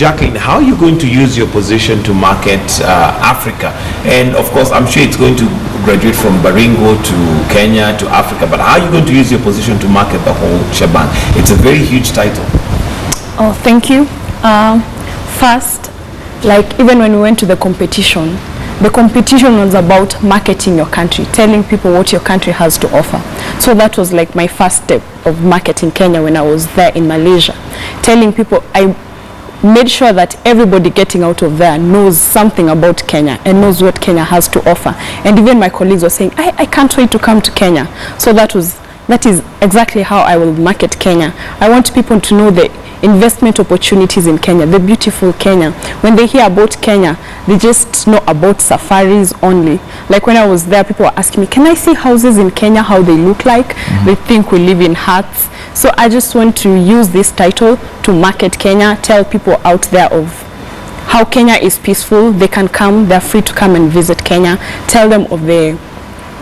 Jackline, how are you going to use your position to market Africa? And of course, I'm sure it's going to graduate from Baringo to Kenya to Africa, but how are you going to use your position to market the whole shebang? It's a very huge title. Oh, thank you. First, like even when we went to the competition was about marketing your country, telling people what your country has to offer. So that was like my first step of marketing Kenya when I was there in Malaysia. Telling people, I made sure that everybody getting out of there knows something about Kenya and knows what Kenya has to offer. And even my colleagues were saying, I can't wait to come to Kenya. So that is exactly how I will market Kenya. I want people to know the investment opportunities in Kenya, the beautiful Kenya. When they hear about Kenya, they just know about safaris only. Like when I was there, people were asking me, can I see houses in Kenya, how they look like? They think we live in huts. So I just want to use this title to market Kenya, tell people out there of how Kenya is peaceful. They can come, they're free to come and visit Kenya. Tell them of the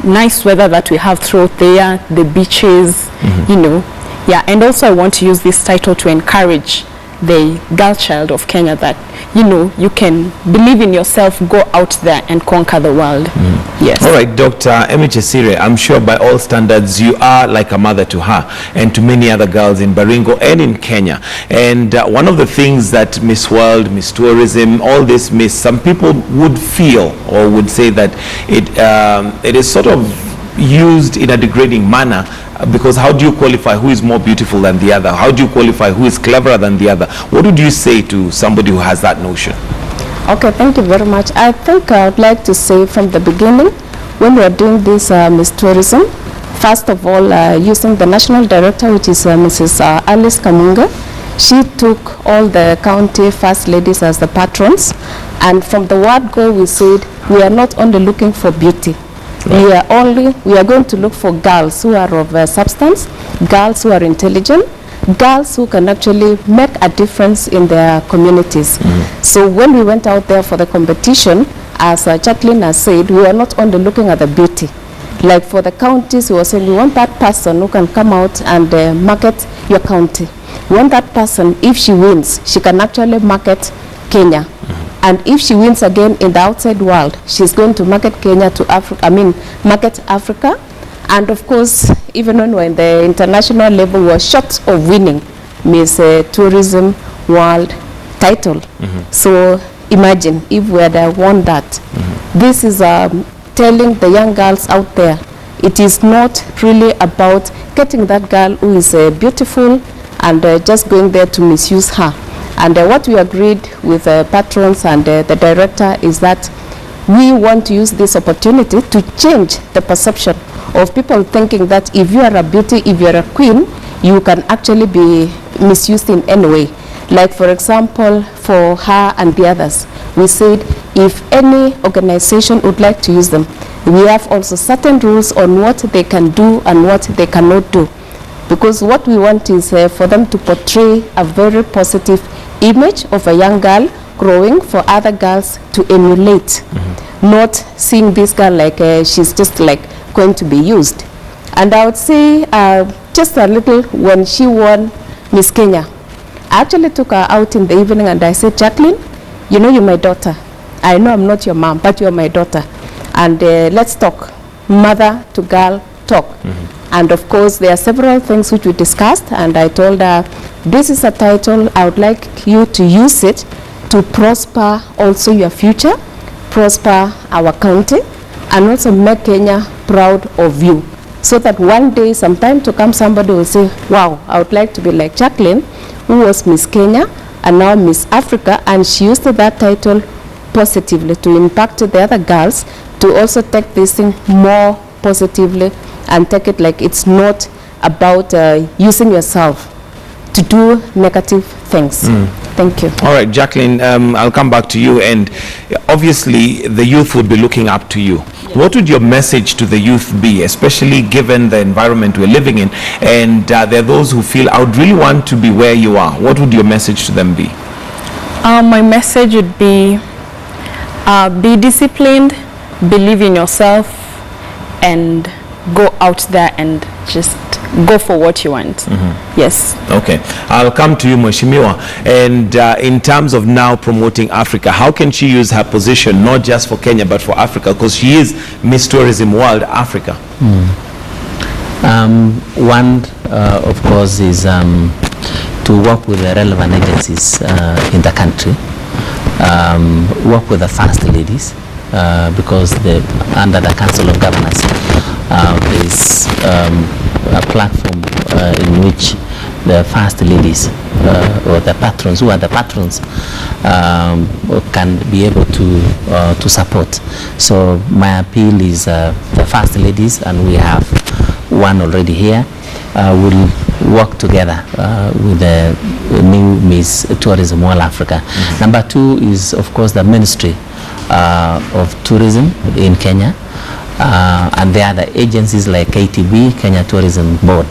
nice weather that we have throughout there, the beaches, you know. Yeah, and also I want to use this title to encourage the girl child of Kenya that, you know, you can believe in yourself, go out there and conquer the world. Yes. All right, Dr. Emmy Chesire, I'm sure by all standards you are like a mother to her and to many other girls in Baringo and in Kenya. And one of the things that Miss World, Miss Tourism, all this Miss, some people would feel or would say that it is sort of used in a degrading manner, because how do you qualify who is more beautiful than the other? How do you qualify who is cleverer than the other? What would you say to somebody who has that notion? Okay, thank you very much. I think I would like to say from the beginning, when we are doing this Miss Tourism, first of all, using the national director, which is Mrs. Alice Kamunga, she took all the county first ladies as the patrons, and from the word go, we said we are not only looking for beauty. Right. We are going to look for girls who are of substance, girls who are intelligent, girls who can actually make a difference in their communities. So when we went out there for the competition, as Jackline has said, we are not only looking at the beauty. Like for the counties, we were saying we want that person who can come out and market your county. We want that person, if she wins, she can actually market Kenya. And if she wins again in the outside world, she's going to market Kenya to Africa, market Africa. And of course, even when we're in the international level, we're short of winning Miss Tourism World title. So imagine if we had won that. This is telling the young girls out there, it is not really about getting that girl who is beautiful and just going there to misuse her. And what we agreed with patrons and the director is that we want to use this opportunity to change the perception of people thinking that if you are a beauty, if you are a queen, you can actually be misused in any way. Like for example, for her and the others, we said if any organization would like to use them, we have also certain rules on what they can do and what they cannot do. Because what we want is for them to portray a very positive image of a young girl growing for other girls to emulate, not seeing this girl like she's just like going to be used. And I would say just a little, when she won Miss Kenya, I actually took her out in the evening and I said, Jackline, you know you're my daughter. I know I'm not your mom, but you're my daughter. And let's talk, mother to girl talk. And of course, there are several things which we discussed, and I told her, this is a title, I would like you to use it to prosper also your future, prosper our county, and also make Kenya proud of you. So that one day, sometime to come, somebody will say, wow, I would like to be like Jackline, who was Miss Kenya, and now Miss Africa, and she used that title positively to impact the other girls to also take this thing more positively and take it like it's not about using yourself to do negative things. Thank you. All right, Jackline, I'll come back to you. And obviously, the youth would be looking up to you. Yes. What would your message to the youth be, especially given the environment we're living in? And there are those who feel, I would really want to be where you are. What would your message to them be? My message would be disciplined, believe in yourself, and go out there and just go for what you want. Yes. Okay, I'll come to you, Mheshimiwa. And in terms of now promoting Africa, how can she use her position, not just for Kenya, but for Africa? Because she is Miss Tourism World Africa. One, of course, is to work with the relevant agencies in the country, work with the first ladies, because under the Council of Governors, there is a platform in which the first ladies or the patrons, who are the patrons, can be able to support. So my appeal is the first ladies, and we have one already here, will work together with the new Miss Tourism World Africa. Number two is, of course, the Ministry of Tourism in Kenya, and there are the agencies like KTB, Kenya Tourism Board.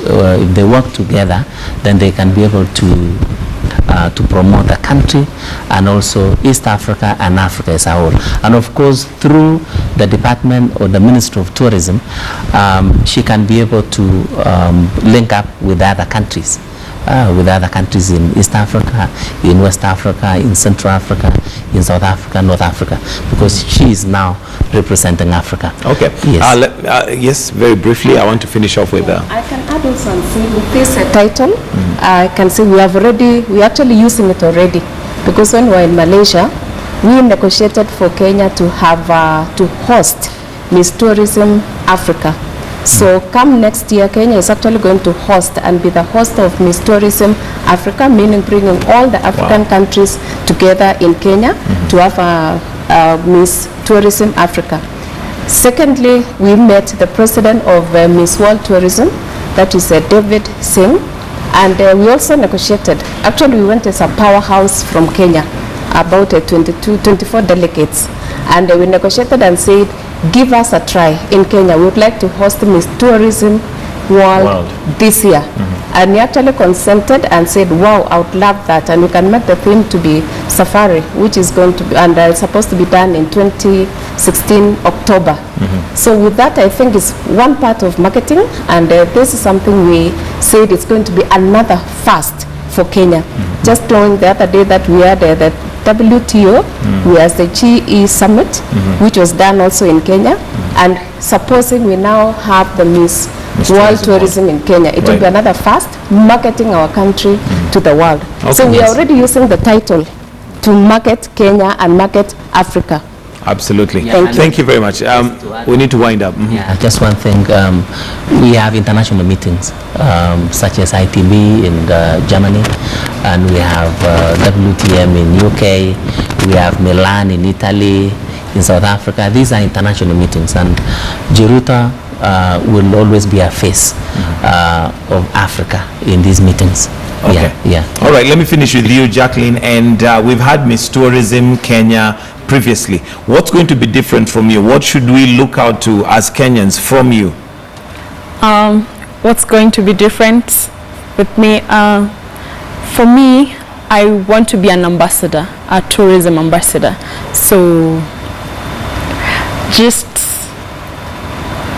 If they work together, then they can be able to promote the country and also East Africa and Africa as a whole. And of course, through the department or the Ministry of Tourism, she can be able to link up with other countries. In East Africa, in West Africa, in Central Africa, in South Africa, North Africa, because she is now representing Africa. Okay. Yes. Yes, very briefly, I want to finish off with that. I can add also and say with this title, I can say we're actually using it already, because when we were in Malaysia, we negotiated for Kenya to have to host Miss Tourism Africa. So come next year, Kenya is actually going to host and be the host of Miss Tourism Africa, meaning bringing all the African countries together in Kenya to have a Miss Tourism Africa. Secondly, we met the president of Miss World Tourism, that is David Singh, and we also negotiated. Actually, we went as a powerhouse from Kenya, about 24 delegates, and we negotiated and said, give us a try in Kenya. We would like to host Miss Tourism World this year. And he actually consented and said, wow, I would love that. And we can make the theme to be Safari, which is going to be, and it's supposed to be done in 2016 October. So with that, I think it's one part of marketing, and this is something we said it's going to be another first for Kenya. Just knowing the other day that we had the WTO, we had the GE Summit, which was done also in Kenya, and supposing we now have the Miss World Tourism in Kenya, it will be another first, marketing our country to the world. Okay. So we are already using the title to market Kenya and market Africa. Absolutely. Yeah, Thank you very much. We need to wind up. Yeah, just one thing. We have international meetings, such as ITB in Germany, and we have WTM in UK, we have Milan in Italy, in South Africa. These are international meetings, and Jeruto will always be a face of Africa in these meetings. Okay. Yeah. All right, let me finish with you, Jackline. And we've had Miss Tourism Kenya previously. What's going to be different from you? What should we look out to as Kenyans from you? What's going to be different with me? For me, I want to be an ambassador, a tourism ambassador. So just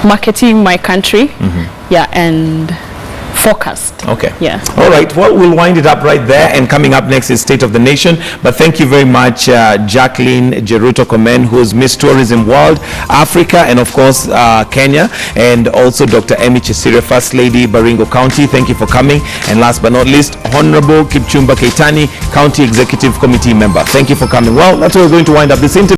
marketing my country, yeah, and focused. Okay. Yeah. All right. Well, we'll wind it up right there. And coming up next is State of the Nation. But thank you very much, Jackline Jeruto Komen, who's Miss Tourism World Africa, and of course Kenya, and also Dr. Emmy Chesire, First Lady, Baringo County. Thank you for coming. And last but not least, Honorable Kipchumba Keitany, County Executive Committee member. Thank you for coming. Well, that's where we're going to wind up this interview.